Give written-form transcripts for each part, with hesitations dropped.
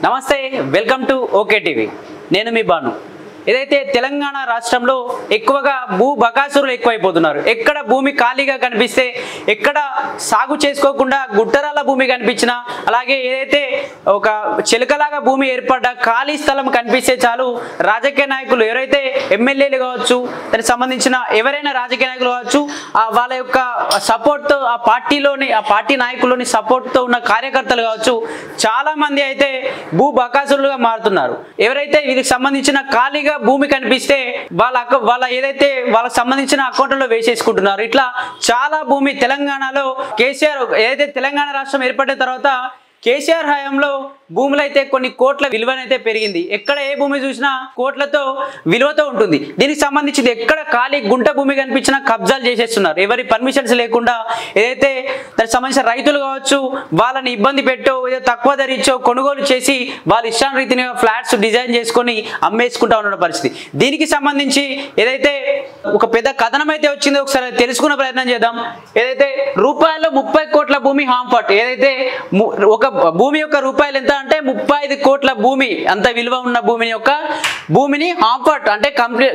నమస్తే, welcome to okay TV. నేను మీ బాను. ఏదైతే తెలంగాణ రాష్ట్రంలో ఎక్కువగా భూ బకాసురులు ఎక్కువైపోతున్నారు. ఎక్కడ భూమి ఖాళీగా కనిపిస్తే, ఎక్కడ సాగు చేసుకోకుండా గుట్టరాల భూమి కనిపించినా, అలాగే ఏదైతే ఒక చిలకలాగా భూమి ఏర్పడ్డ ఖాళీ స్థలం కనిపిస్తే చాలు రాజకీయ నాయకులు ఎవరైతే ఎమ్మెల్యేలు కావచ్చు, దానికి సంబంధించిన ఎవరైనా రాజకీయ నాయకులు కావచ్చు, వాళ్ళ యొక్క సపోర్ట్తో ఆ పార్టీ నాయకుల్లోని సపోర్ట్తో ఉన్న కార్యకర్తలు కావచ్చు, చాలా మంది అయితే భూ బకాసురులుగా మారుతున్నారు. ఎవరైతే వీరికి సంబంధించిన ఖాళీగా భూమి కనిపిస్తే వాళ్ళ ఏదైతే వాళ్ళకి సంబంధించిన అకౌంట్లో వేసేసుకుంటున్నారు. ఇట్లా చాలా భూమి తెలంగాణలో కేసీఆర్ ఏదైతే తెలంగాణ రాష్ట్రం ఏర్పడిన తర్వాత కేసీఆర్ హయాంలో భూములు అయితే కొన్ని కోట్ల విలువనైతే పెరిగింది. ఎక్కడ ఏ భూమి చూసినా కోట్లతో విలువతో ఉంటుంది. దీనికి సంబంధించి ఎక్కడ ఖాళీ గుంట భూమి కనిపించినా కబ్జాలు చేసేస్తున్నారు. ఎవరి పర్మిషన్స్ లేకుండా ఏదైతే దానికి సంబంధించిన రైతులు కావచ్చు, వాళ్ళని ఇబ్బంది పెట్టో ఏదో తక్కువ ధర ఇచ్చో కొనుగోలు చేసి వాళ్ళ ఇష్టారీతిని ఫ్లాట్స్ డిజైన్ చేసుకొని అమ్మేసుకుంటా ఉన్న పరిస్థితి. దీనికి సంబంధించి ఏదైతే ఒక పెద్ద కథనం అయితే వచ్చిందో ఒకసారి తెలుసుకునే ప్రయత్నం చేద్దాం. ఏదైతే రూపాయలు 30 కోట్ల భూమి హాంఫర్ట్, ఏదైతే ఒక భూమి యొక్క రూపాయలు ఎంత అంటే 35 కోట్ల భూమి, అంత విలువ ఉన్న భూమిని హాంఫర్ట్ అంటే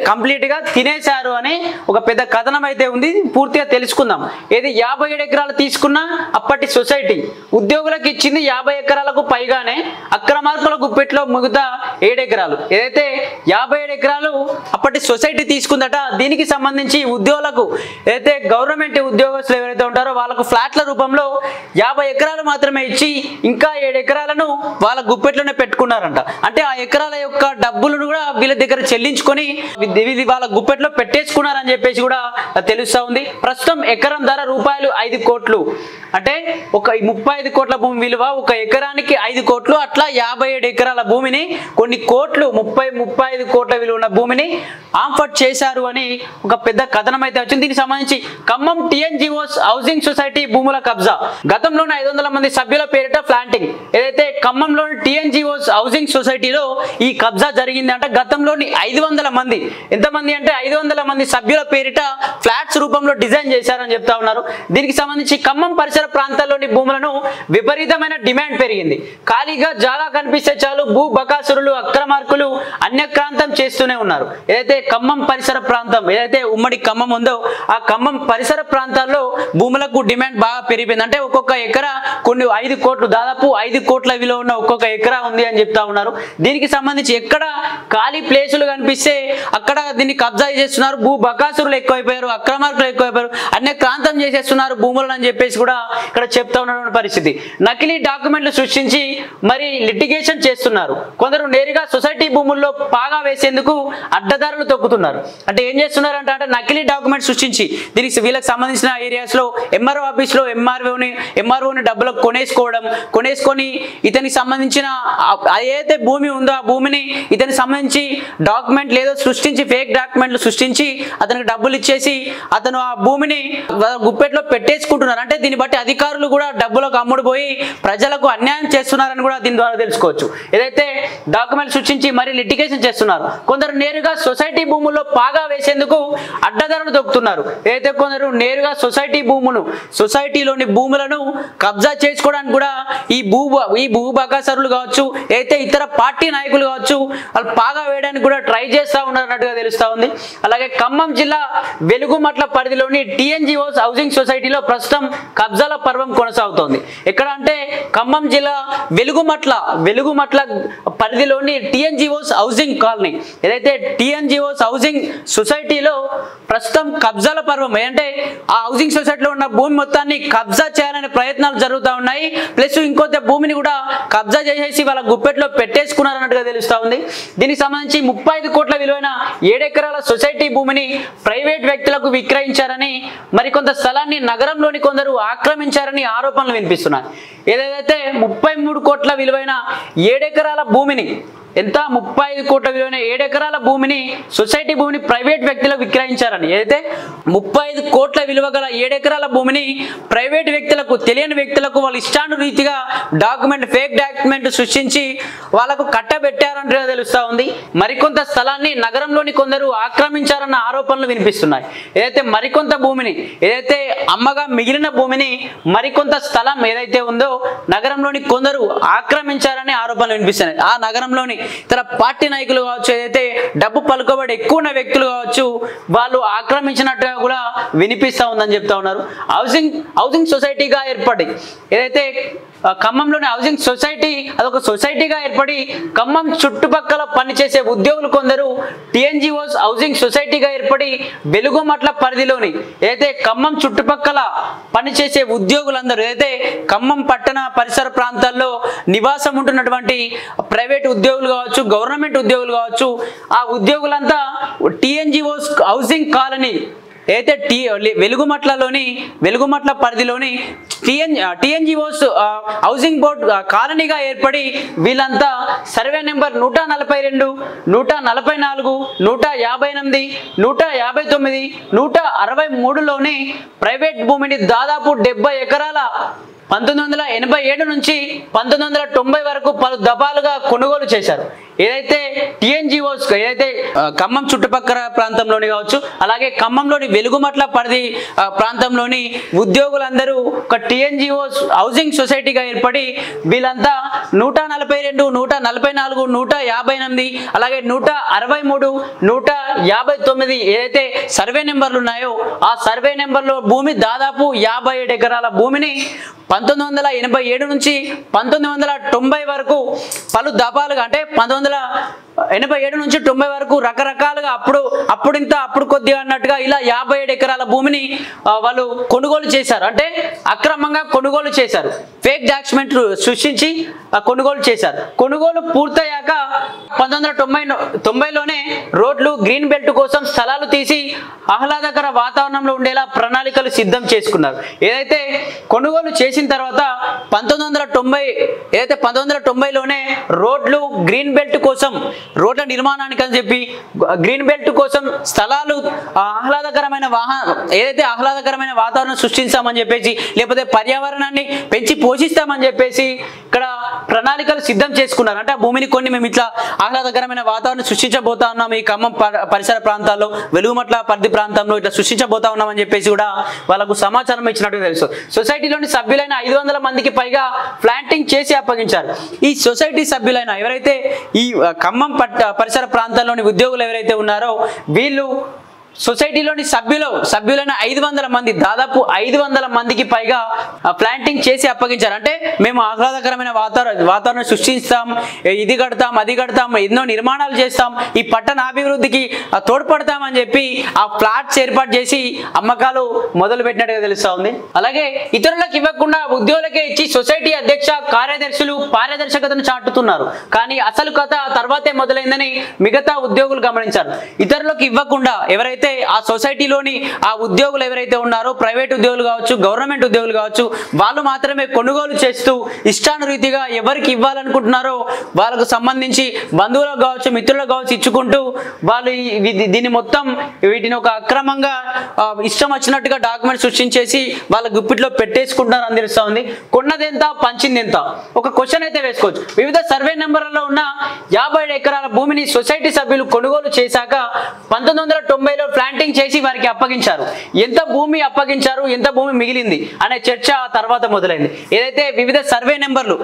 కంప్లీట్ గా తినేశారు అని ఒక పెద్ద కథనం అయితే ఉంది. పూర్తిగా తెలుసుకుందాం. ఏది 57 ఎకరాలు తీసుకున్న అప్పటి సొసైటీ ఉద్యోగులకు ఇచ్చింది 50 ఎకరాలకు పైగానే, అక్రమార్కుల గుప్పెట్లో మిగతా 7 ఎకరాలు, ఏదైతే 57 ఎకరాలు అప్పటి సొసైటీ తీసుకుందట. దీనికి సంబంధించి ఉద్యోగులకు ఏదైతే గవర్నమెంట్ ఉద్యోగస్తులు ఎవరైతే ఉంటారో వాళ్ళకు ఫ్లాట్ల రూపంలో 50 ఎకరాలు మాత్రమే ఇచ్చి ఇంకా 7 ఎకరాలను వాళ్ళ గుప్పెట్లోనే పెట్టుకున్నారంట. అంటే ఆ ఎకరాల యొక్క డబ్బులను కూడా వీళ్ళ దగ్గర చెల్లించుకొని వాళ్ళ గుప్పెట్లో పెట్టేసుకున్నారని చెప్పేసి కూడా తెలుస్తా ఉంది. ప్రస్తుతం ఎకరం ధర రూపాయలు 5 కోట్లు, అంటే ఒక 35 కోట్ల భూమి విలువ ఒక ఎకరానికి 5 కోట్లు. అట్లా 57 ఎకరాల భూమిని కొన్ని కోట్లు 35 కోట్ల విలువ ఉన్న భూమిని ఆంఫర్ట్ చేశారు అని ఒక పెద్ద కథనం అయితే వచ్చింది. దీనికి సంబంధించి ఖమ్మం టీఎన్జిఓస్ హౌసింగ్ సొసైటీ భూముల కబ్జా. గతంలోనే 500 మంది సభ్యుల పేరిట ఫ్లాంటింగ్, ఏదైతే ఖమ్మంలోని టీఎన్జిఓస్ హౌసింగ్ సొసైటీలో ఈ కబ్జా జరిగింది అంటే గతంలోని 500 మంది, ఎంతమంది అంటే 500 మంది సభ్యుల పేరిట ఫ్లాట్స్ రూపంలో డిజైన్ చేశారని చెప్తా ఉన్నారు. దీనికి సంబంధించి ఖమ్మం పరిసర ప్రాంతాల్లోని భూములను విపరీతమైన డిమాండ్ పెరిగింది. ఖాళీగా జాగా కనిపిస్తే చాలు భూ బకాసురులు, అక్రమార్కులు అన్యక్రాంతం చేస్తూనే ఉన్నారు. ఏదైతే ఖమ్మం పరిసర ప్రాంతం, ఏదైతే ఉమ్మడి ఖమ్మం ఉందో ఆ ఖమ్మం పరిసర ప్రాంతాల్లో భూములకు డిమాండ్ బాగా పెరిగిపోయింది. అంటే ఒక్కొక్క ఎకరా కొన్ని 5 కోట్లు, దాదాపు 5 కోట్ల విలువ ఉన్న ఒక్కొక్క ఎకరా ఉంది అని చెప్తా ఉన్నారు. దీనికి సంబంధించి ఎక్కడ ఖాళీ ప్లేసులు కనిపిస్తే అక్కడ దీన్ని కబ్జా చేస్తున్నారు. భూ బకాసురులు ఎక్కువైపోయారు, అక్రమార్కులు ఎక్కువైపోయారు, అన్యక్రాంతం చేసేస్తున్నారు భూములను అని చెప్పేసి కూడా ఇక్కడ చెప్తా ఉన్నటువంటి పరిస్థితి. నకిలీ డాక్యుమెంట్లు సృష్టించి మరి లిటిగేషన్ చేస్తున్నారు. కొందరు నేరుగా సొసైటీ భూముల్లో పాగా వేసేందుకు అడ్డదారులు తొక్కుతున్నారు. అంటే ఏం చేస్తున్నారు అంటే నకిలీ డాక్యుమెంట్ సృష్టించి దీనికి వీళ్ళకి సంబంధించిన ఏరియాస్ లో ఎంఆర్ఓ ఆఫీస్ లో ఎంఆర్ఓని డబ్బులకు కొనేసుకొని ఇతనికి సంబంధించిన ఏదైతే భూమి ఉందో ఆ భూమిని ఇతనికి సంబంధించి డాక్యుమెంట్ లేదో సృష్టించి, ఫేక్ డాక్యుమెంట్లు సృష్టించి అతనికి డబ్బులు ఇచ్చేసి అతను ఆ భూమిని గుప్పెట్లో పెట్టేసుకుంటున్నారు. అంటే దీన్ని బట్టి అధికారులు కూడా డబ్బులకు అమ్ముడుపోయి ప్రజలకు అన్యాయం చేస్తున్నారని కూడా దీని ద్వారా తెలుసుకోవచ్చు. ఏదైతే డాక్యుమెంట్ సృష్టించి మరి లిటిగేషన్ చేస్తున్నారు. కొందరు నేరుగా సొసైటీ భూముల్లో పాగా వేసేందుకు అడ్డదారులు తొక్కుతున్నారు. ఏదైతే కొందరు నేరుగా సొసైటీలోని భూములను కబ్జా చేసుకోవడానికి కూడా ఈ భూ బకాసురులు కావచ్చు, అయితే ఇతర పార్టీ నాయకులు కావచ్చు, వాళ్ళు పాగా వేయడానికి కూడా ట్రై చేస్తూ ఉన్నారన్నట్టుగా తెలుస్తా ఉంది. అలాగే ఖమ్మం జిల్లా వెలుగుమట్ల పరిధిలోని టీఎన్జిఓస్ హౌసింగ్ సొసైటీలో ప్రస్తుతం కబ్జాల పర్వం కొనసాగుతోంది. ఎక్కడ అంటే ఖమ్మం జిల్లా వెలుగుమట్ల పరిధిలోని టీఎన్జిఓస్ హౌసింగ్ కాలనీ, ఏదైతే టీఎన్జిఓస్ హౌసింగ్ సొసైటీలో ప్రస్తుతం కబ్జాల పర్వం, అంటే ఆ హౌసింగ్ సొసైటీలో ఉన్న భూమి మొత్తాన్ని కబ్జా చేయాలనే ప్రయత్నాలు జరుగుతూ ఉన్నాయి. ప్లస్ ఇంకొంత భూమిని కూడా కబ్జా చేసేసి వాళ్ళ గుప్పెట్లో పెట్టేసుకున్నారన్నట్టుగా తెలుస్తా ఉంది. దీనికి సంబంధించి 35 కోట్ల విలువైన 7 ఎకరాల సొసైటీ భూమిని ప్రైవేట్ వ్యక్తులకు విక్రయించారని, మరికొంత స్థలాన్ని నగరంలోని కొందరు ఆక్రమించారని ఆరోపణలు వినిపిస్తున్నాయి. ఏదైతే 33 కోట్ల విలువైన 7 ఎకరాల భూమిని ఎంత 35 కోట్ల విలువైన 7 ఎకరాల భూమిని సొసైటీ భూమిని ప్రైవేట్ వ్యక్తులకు విక్రయించారని. ఏదైతే 35 కోట్ల విలువ గల 7 ఎకరాల భూమిని ప్రైవేట్ వ్యక్తులకు, తెలియని వ్యక్తులకు వాళ్ళ ఇష్టానురీతిగా ఫేక్ డాక్యుమెంట్ సృష్టించి వాళ్ళకు కట్టబెట్టారంటే తెలుస్తా ఉంది. మరికొంత స్థలాన్ని నగరంలోని కొందరు ఆక్రమించారన్న ఆరోపణలు వినిపిస్తున్నాయి. ఏదైతే మరికొంత భూమిని, ఏదైతే అమ్మగా మిగిలిన భూమిని మరికొంత స్థలం ఏదైతే ఉందో నగరంలోని కొందరు ఆక్రమించారనే ఆరోపణలు వినిపిస్తున్నాయి. ఆ నగరంలోని ఇతర పార్టీ నాయకులు కావచ్చు, ఏదైతే డబ్బు పలుకుబడి ఎక్కువ ఉన్న వ్యక్తులు కావచ్చు, వాళ్ళు ఆక్రమించినట్టుగా కూడా వినిపిస్తా ఉందని చెప్తా ఉన్నారు. హౌసింగ్ సొసైటీగా ఏర్పడి, ఏదైతే ఖమ్మంలోని హౌసింగ్ సొసైటీ అదొక సొసైటీగా ఏర్పడి ఖమ్మం చుట్టుపక్కల పనిచేసే ఉద్యోగులు కొందరు టీఎన్జిఓస్ హౌసింగ్ సొసైటీగా ఏర్పడి వెలుగుమట్ల పరిధిలోని ఏదైతే ఖమ్మం చుట్టుపక్కల పనిచేసే ఉద్యోగులందరూ, ఏదైతే ఖమ్మం పట్టణ పరిసర ప్రాంతాల్లో నివాసం ఉంటున్నటువంటి ప్రైవేట్ ఉద్యోగులు కావచ్చు, గవర్నమెంట్ ఉద్యోగులు కావచ్చు, ఆ ఉద్యోగులంతా టీఎన్జిఓస్ హౌసింగ్ కాలనీ అయితే వెలుగుమట్ల పరిధిలోని టీఎన్జిఓస్ హౌసింగ్ బోర్డ్ కాలనీగా ఏర్పడి వీళ్ళంతా సర్వే నెంబర్ 142, 144, 158, 159, 163లోని ప్రైవేట్ భూమిని దాదాపు 70 ఎకరాల 1987 నుంచి 1990 వరకు పలు దఫాలుగా కొనుగోలు చేశారు. ఏదైతే టీఎన్జిఓస్, ఏదైతే ఖమ్మం చుట్టుపక్కల ప్రాంతంలోని కావచ్చు, అలాగే ఖమ్మంలోని వెలుగుమట్ల పరిధి ప్రాంతంలోని ఉద్యోగులందరూ ఒక టీఎన్జిఓస్ హౌసింగ్ సొసైటీగా ఏర్పడి వీళ్ళంతా 142, 144, 158, అలాగే 163, 159 ఏదైతే సర్వే నెంబర్లు ఉన్నాయో ఆ సర్వే నెంబర్లో భూమి దాదాపు 57 ఎకరాల భూమిని 1987 నుంచి 1990 వరకు పలు దఫాలుగా, అంటే 1987 నుంచి 90 వరకు రకరకాలుగా అప్పుడు కొద్దిగా అన్నట్టుగా ఇలా 57 ఎకరాల భూమిని వాళ్ళు కొనుగోలు చేశారు. అంటే అక్రమంగా కొనుగోలు చేశారు, ఫేక్ డాక్యుమెంట్ సృష్టించి కొనుగోలు చేశారు. కొనుగోలు పూర్తయ్యాక 1990లోనే రోడ్లు, గ్రీన్ బెల్ట్ కోసం స్థలాలు తీసి ఆహ్లాదకర వాతావరణంలో ఉండేలా ప్రణాళికలు సిద్ధం చేసుకున్నారు. ఏదైతే కొనుగోలు చేసిన తర్వాత 1990లోనే రోడ్లు, గ్రీన్ బెల్ట్ కోసం, రోడ్ల నిర్మాణానికి అని చెప్పి గ్రీన్ బెల్ట్ కోసం స్థలాలు, ఆహ్లాదకరమైన వాతావరణం సృష్టించామని చెప్పేసి, లేకపోతే పర్యావరణాన్ని పెంచి పోషిస్తామని చెప్పేసి ఇక్కడ ప్రణాళికలు సిద్ధం చేసుకున్నారు. అంటే ఆ భూమిని కొన్ని మేము ఇట్లా ఆహ్లాదకరమైన వాతావరణం సృష్టించబోతా ఉన్నాం, ఈ ఖమ్మం పరిసర ప్రాంతాల్లో, వెలుగుమట్ల పరిధి ప్రాంతంలో ఇట్లా సృష్టించబోతా ఉన్నామని చెప్పేసి కూడా వాళ్ళకు సమాచారం ఇచ్చినట్టు తెలుసు. సొసైటీలోని సభ్యులైన 500 మందికి పైగా ప్లాంటింగ్ చేసి అప్పగించారు. ఈ సొసైటీ సభ్యులైన ఎవరైతే ఈ ఖమ్మం పరిసర ప్రాంతాల్లోని ఉద్యోగులు ఎవరైతే ఉన్నారో వీళ్ళు సొసైటీలోని సభ్యులైన 500 మంది, దాదాపు 500 మందికి పైగా ప్లాంటింగ్ చేసి అప్పగించారు. అంటే మేము ఆహ్లాదకరమైన వాతావరణం సృష్టిస్తాం, ఇది కడతాం, అది కడతాం, ఎన్నో నిర్మాణాలు చేస్తాం, ఈ పట్టణ అభివృద్ధికి తోడ్పడతామని చెప్పి ఆ ఫ్లాట్స్ ఏర్పాటు చేసి అమ్మకాలు మొదలు పెట్టినట్టుగా తెలుస్తా ఉంది. అలాగే ఇతరులకు ఇవ్వకుండా ఉద్యోగులకే ఇచ్చి సొసైటీ అధ్యక్ష, కార్యదర్శులు పారదర్శకతను చాటుతున్నారు. కానీ అసలు కథ తర్వాతే మొదలైందని మిగతా ఉద్యోగులు గమనించారు. ఇతరులకు ఇవ్వకుండా ఎవరైతే ఆ సొసైటీలోని ఆ ఉద్యోగులు ఎవరైతే ఉన్నారో, ప్రైవేట్ ఉద్యోగులు కావచ్చు, గవర్నమెంట్ ఉద్యోగులు కావచ్చు, వాళ్ళు మాత్రమే కొనుగోలు చేస్తూ ఇష్టానురీతిగా ఎవరికి ఇవ్వాలనుకుంటున్నారో వాళ్ళకు సంబంధించి బంధువులకు కావచ్చు, మిత్రులకు కావచ్చు ఇచ్చుకుంటూ వాళ్ళు వీటిని ఒక అక్రమంగా ఇష్టం వచ్చినట్టుగా డాక్యుమెంట్ సృష్టించేసి వాళ్ళ గుప్పిట్లో పెట్టేసుకుంటున్నారు అని తెలుస్తా ఉంది. కొన్నదెంత, పంచిందెంత? ఒక క్వశ్చన్ అయితే వేసుకోవచ్చు. వివిధ సర్వే నెంబర్లలో ఉన్న 57 ఎకరాల భూమిని సొసైటీ సభ్యులు కొనుగోలు చేశాక 1990లో ప్లాంటింగ్ చేసి వారికి అప్పగించారు. ఎంత భూమి అప్పగించారు, ఎంత భూమి మిగిలింది అనే చర్చ తర్వాత మొదలైంది. ఏదైతే వివిధ సర్వే నెంబర్లు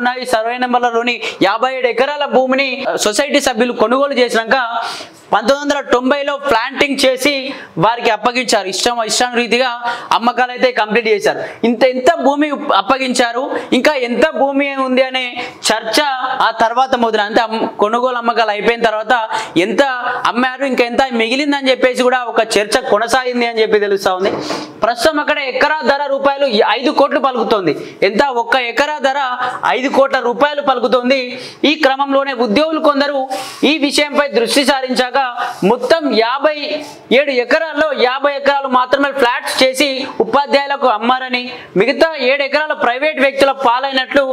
ఉన్నాయి, సర్వే నెంబర్లలోని 57 ఎకరాల భూమిని సొసైటీ సభ్యులు కొనుగోలు చేసినాక 1990లో ప్లాంటింగ్ చేసి వారికి అప్పగించారు. ఇష్టానురీతిగా అమ్మకాలు అయితే కంప్లీట్ చేశారు. ఎంత భూమి అప్పగించారు, ఇంకా ఎంత భూమి ఉంది అనే చర్చ ఆ తర్వాత మొదలైంది. అంటే కొనుగోలు అమ్మకాలు అయిపోయిన తర్వాత ఎంత అమ్మారు, ఇంకా ఎంత మిగిలిందని చెప్పేసి కూడా ఒక చర్చ కొనసాగింది అని చెప్పి తెలుస్తా ఉంది. ప్రస్తుతం అక్కడ ఎకరా ధర రూపాయలు 5 కోట్లు పలుకుతోంది. ఎంత? ఒక్క ఎకరా ధర 5 కోట్ల రూపాయలు పలుకుతోంది. ఈ క్రమంలోనే ఉద్యోగులు కొందరు ఈ విషయంపై దృష్టి సారించాక మొత్తం 57 ఎకరాల్లో 50 ఎకరాలు మాత్రమే ఫ్లాట్స్ చేసి ఉపాధ్యాయులకు అమ్మారని, మిగతా 7 ఎకరాల ప్రైవేట్ వ్యక్తుల పాలైనట్లు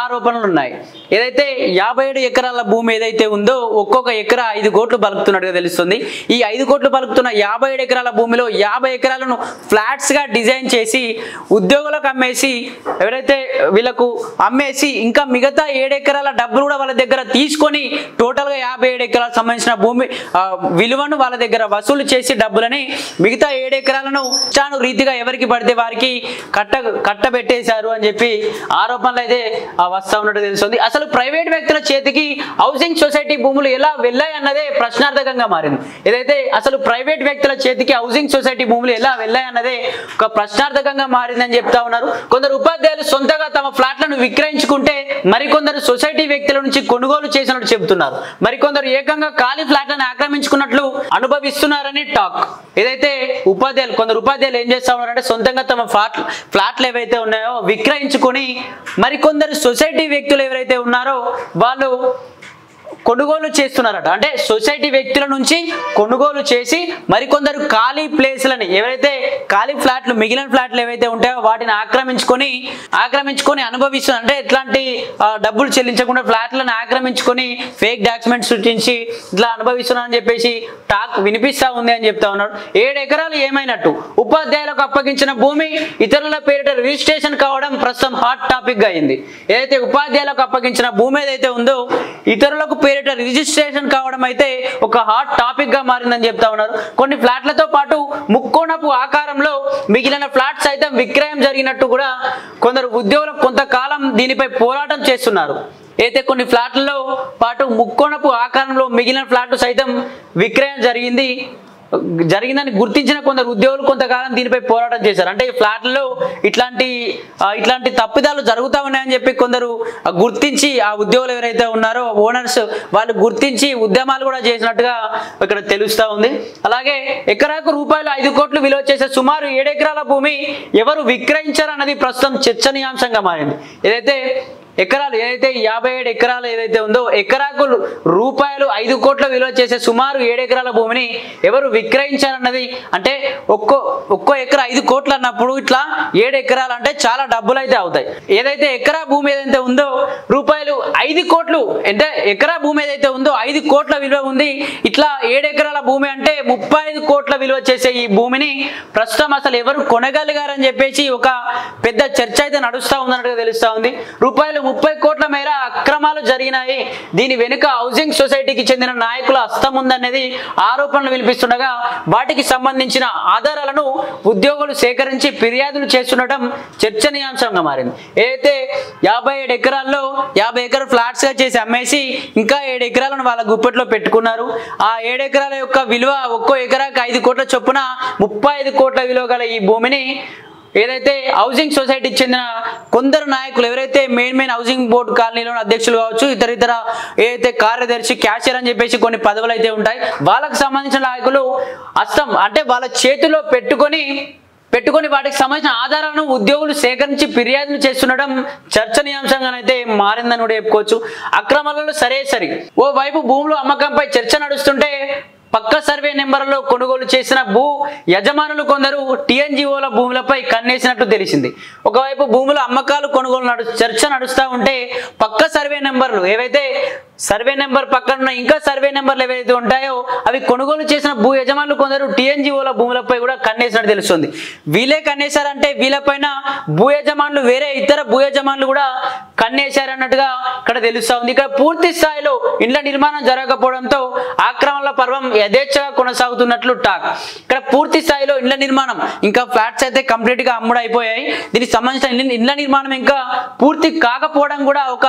ఆరోపణలు ఉన్నాయి. ఏదైతే 57 ఎకరాల భూమి ఏదైతే ఉందో ఒక్కొక్క ఎకరా 5 కోట్లు బలుకుతున్నట్టుగా తెలుస్తుంది. ఈ 5 కోట్లు బలుకుతున్న 57 ఎకరాల భూమిలో 50 ఎకరాలను ఫ్లాట్స్ గా డిజైన్ చేసి ఉద్యోగులకు అమ్మేసి, ఎవరైతే వీళ్ళకు అమ్మేసి ఇంకా మిగతా 7 ఎకరాల డబ్బులు కూడా వాళ్ళ దగ్గర తీసుకొని టోటల్ గా 57 ఎకరాలకు సంబంధించిన భూమి విలువను వాళ్ళ దగ్గర వసూలు చేసి డబ్బులని మిగతా 7 ఎకరాలను చాను రీతిగా ఎవరికి పడితే వారికి కట్టబెట్టేశారు అని చెప్పి ఆరోపణలు అయితే వస్తా ఉన్నట్టు తెలుస్తుంది. అసలు ప్రైవేట్ వ్యక్తుల చేతికి హౌసింగ్ సొసైటీ భూములు ఎలా వెళ్ళాయి అన్నదే ప్రశ్నార్థకంగా మారింది. ఏదైతే అసలు ప్రైవేట్ వ్యక్తుల చేతికి హౌసింగ్ సొసైటీ భూములు ఎలా వెళ్ళాయి అన్నదే ఒక ప్రశ్నార్థకంగా మారిందని చెప్తా ఉన్నారు. కొందరు ఉపాధ్యాయులు సొంతగా తమ ఫ్లాట్లను విక్రయించుకుంటే మరికొందరు సొసైటీ వ్యక్తుల నుంచి కొనుగోలు చేసినట్టు చెబుతున్నారు. మరికొందరు ఏకంగా ఖాళీ ఫ్లాట్లను ఆక్రమించుకున్నట్లు అనుభవిస్తున్నారని టాక్. ఏదైతే కొందరు ఉపాధ్యాయులు ఏం చేస్తా ఉన్నారంటే సొంతంగా తమ ఫ్లాట్లు ఏవైతే ఉన్నాయో విక్రయించుకొని మరికొందరు సొసైటీ వ్యక్తులు ఎవరైతే ఉన్నారో వాళ్ళు కొనుగోలు చేస్తున్నారట. అంటే సొసైటీ వ్యక్తుల నుంచి కొనుగోలు చేసి మరికొందరు ఖాళీ ప్లేస్లని, ఎవరైతే ఖాళీ ఫ్లాట్లు మిగిలిన ఫ్లాట్లు ఏవైతే ఉంటాయో వాటిని ఆక్రమించుకొని అనుభవిస్తున్నారు. అంటే ఎట్లాంటి డబ్బులు చెల్లించకుండా ఫ్లాట్లను ఆక్రమించుకొని ఫేక్ డాక్యుమెంట్స్ సృష్టించి ఇట్లా అనుభవిస్తున్నారని చెప్పేసి టాక్ వినిపిస్తా ఉంది అని చెప్తా ఉన్నారు. 7 ఎకరాలు ఏమైనట్టు? ఉపాధ్యాయులకు అప్పగించిన భూమి ఇతరుల పేరిట రిజిస్ట్రేషన్ కావడం ప్రస్తుతం హాట్ టాపిక్ గా అయింది. ఏదైతే ఉపాధ్యాయులకు అప్పగించిన భూమి ఏదైతే ఉందో ఇతరులకు పేరిట రిజిస్ట్రేషన్ కావడం అయితే ఒక హాట్ టాపిక్ గా మారిందని చెప్తా ఉన్నారు. కొన్ని ఫ్లాట్లతో పాటు ముక్కోణపు ఆకారంలో మిగిలిన ఫ్లాట్స్ అయితే విక్రయం జరిగినట్టు కూడా కొందరు ఉద్యోగులు కొంతకాలం దీనిపై పోరాటం చేస్తున్నారు. అయితే కొన్ని ఫ్లాట్లలో పాటు ముక్కోణపు ఆకారంలో మిగిలిన ఫ్లాట్లు సైతం విక్రయం జరిగిందని గుర్తించిన కొందరు ఉద్యోగులు కొంతకాలం దీనిపై పోరాటం చేశారు. అంటే ఈ ఫ్లాట్లలో ఇట్లాంటి తప్పిదాలు జరుగుతూ ఉన్నాయని చెప్పి కొందరు గుర్తించి ఆ ఉద్యోగులు ఎవరైతే ఉన్నారో ఓనర్స్ వాళ్ళు గుర్తించి ఉద్యమాలు కూడా చేసినట్టుగా ఇక్కడ తెలుస్తూ ఉంది. అలాగే ఎకరాకు ₹5 కోట్లు విలువ చేసే సుమారు 7 ఎకరాల భూమి ఎవరు విక్రయించారు అన్నది ప్రస్తుతం చర్చనీయాంశంగా మారింది. ఏదైతే 57 ఎకరాలు ఏదైతే ఉందో ఎకరాకు ₹5 కోట్ల విలువ చేసే సుమారు 7 ఎకరాల భూమిని ఎవరు విక్రయించారన్నది, అంటే ఒక్కో ఎకరా 5 కోట్లు అన్నప్పుడు ఇట్లా 7 ఎకరాలు అంటే చాలా డబ్బులు అయితే అవుతాయి. ఏదైతే ఎకరా భూమి ఏదైతే ఉందో ₹5 కోట్లు, అంటే ఎకరా భూమి ఏదైతే ఉందో 5 కోట్ల విలువ ఉంది. ఇట్లా 7 ఎకరాల భూమి అంటే 35 కోట్ల విలువ చేసే ఈ భూమిని ప్రస్తుతం అసలు ఎవరు కొనగలిగారని చెప్పేసి ఒక పెద్ద చర్చ అయితే నడుస్తూ ఉందన్నట్టుగా తెలుస్తూ ఉంది. ₹30 కోట్ల మేర అక్రమాలు జరిగినాయి, దీని వెనుక హౌసింగ్ సొసైటీకి చెందిన నాయకుల హస్తం ఉందనేది ఆరోపణలు వినిపిస్తుండగా వాటికి సంబంధించిన ఆధారాలను ఉద్యోగులు సేకరించి ఫిర్యాదులు చేస్తుండటం చర్చనీయాంశంగా మారింది. ఏదైతే 57 ఎకరాల్లో 50 ఎకరాలు ఫ్లాట్స్ గా చేసి అమ్మేసి ఇంకా 7 ఎకరాలను వాళ్ళ గుప్పెట్లో పెట్టుకున్నారు. ఆ 7 ఎకరాల యొక్క విలువ ఒక్కో ఎకరాకి 5 కోట్ల చొప్పున 35 కోట్ల విలువ గల ఈ భూమిని ఏదైతే హౌసింగ్ సొసైటీకి చెందిన కొందరు నాయకులు, ఎవరైతే మెయిన్ హౌసింగ్ బోర్డు కాలనీలో అధ్యక్షులు కావచ్చు, ఇతర ఏదైతే కార్యదర్శి, క్యాషియర్ అని చెప్పేసి కొన్ని పదవులు అయితే ఉంటాయి, వాళ్ళకి సంబంధించిన నాయకులు హస్తం అంటే వాళ్ళ చేతిలో పెట్టుకొని వాటికి సంబంధించిన ఆధారాలను ఉద్యోగులు సేకరించి ఫిర్యాదులు చేస్తుండడం చర్చనీయాంశంగానైతే మారిందని కూడా చెప్పుకోవచ్చు. అక్రమాలలో సరి ఓవైపు భూముల అమ్మకంపై చర్చ నడుస్తుంటే పక్క సర్వే నెంబర్లో కొనుగోలు చేసిన భూ యజమానులు కొందరు టీఎన్జిఓల భూములపై కన్నేసినట్టు తెలిసింది. ఒకవైపు భూముల అమ్మకాలు కొనుగోలు చర్చ నడుస్తూ ఉంటే పక్క సర్వే నెంబర్లు ఏవైతే సర్వే నెంబర్ పక్కన ఇంకా సర్వే నెంబర్లు ఏవైతే ఉంటాయో అవి కొనుగోలు చేసిన భూ యజమానులు కొందరు టీఎన్జిఓల భూములపై కూడా కన్నేసినట్టు తెలుస్తుంది. వీళ్ళే కన్నేశారంటే వీళ్ళపైన భూ యజమానులు వేరే ఇతర భూ యజమానులు కూడా కన్నేశారన్నట్టుగా ఇక్కడ తెలుస్తా ఉంది. ఇక్కడ పూర్తి స్థాయిలో ఇండ్ల నిర్మాణం జరగకపోవడంతో ఆక్రమణల పర్వం యథేచ్ఛగా కొనసాగుతున్నట్లు టాక్. ఇక్కడ పూర్తి స్థాయిలో ఇండ్ల నిర్మాణం ఇంకా ఫ్లాట్స్ అయితే కంప్లీట్ గా అమ్ముడైపోయాయి. దీనికి సంబంధించిన ఇండ్ల నిర్మాణం ఇంకా పూర్తి కాకపోవడం కూడా ఒక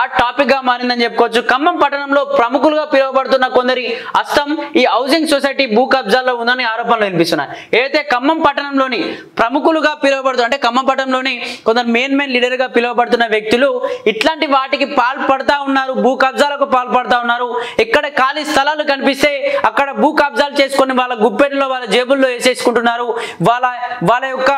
ఆ టాపిక్ గా మారిందని చెప్పుకోవచ్చు. ఖమ్మం పట్టణంలో ప్రముఖులుగా పిలువబడుతున్న కొందరి హస్తం ఈ హౌసింగ్ సొసైటీ భూ కబ్జాల్లో ఉందని ఆరోపణలు వినిపిస్తున్నాయి. ఏదైతే ఖమ్మం పట్టణంలోని ప్రముఖులుగా పిలువబడుతున్న, అంటే ఖమ్మం పట్టణంలోని కొందరు మెయిన్ లీడర్ గా పిలువబడుతున్న వ్యక్తులు ఇట్లాంటి వాటికి పాల్పడతా ఉన్నారు, భూ కబ్జాలకు పాల్పడతా ఉన్నారు. ఎక్కడ ఖాళీ స్థలాలు కనిపిస్తే అక్కడ భూ కబ్జాలు చేసుకొని వాళ్ళ గుప్పెట్లో వాళ్ళ జేబుల్లో వేసేసుకుంటున్నారు. వాళ్ళ యొక్క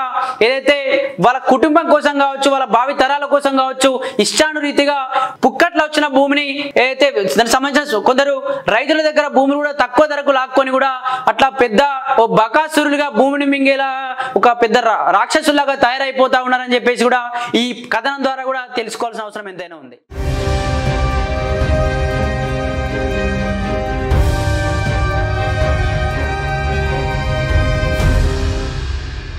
ఏదైతే వాళ్ళ కుటుంబం కోసం కావచ్చు, వాళ్ళ భావి తరాల కోసం కావచ్చు, ఇష్టానురీతిగా పుక్కట్లో వచ్చిన భూములు భూమిని ఏదైతే దానికి సంబంధించిన కొందరు రైతుల దగ్గర భూమిని కూడా తక్కువ ధరకు లాక్కొని కూడా అట్లా పెద్ద ఓ బకాసురులుగా భూమిని మింగేలా ఒక పెద్ద రాక్షసులాగా తయారైపోతా ఉన్నారని చెప్పేసి కూడా ఈ కథనం ద్వారా కూడా తెలుసుకోవాల్సిన అవసరం ఎంతైనా ఉంది.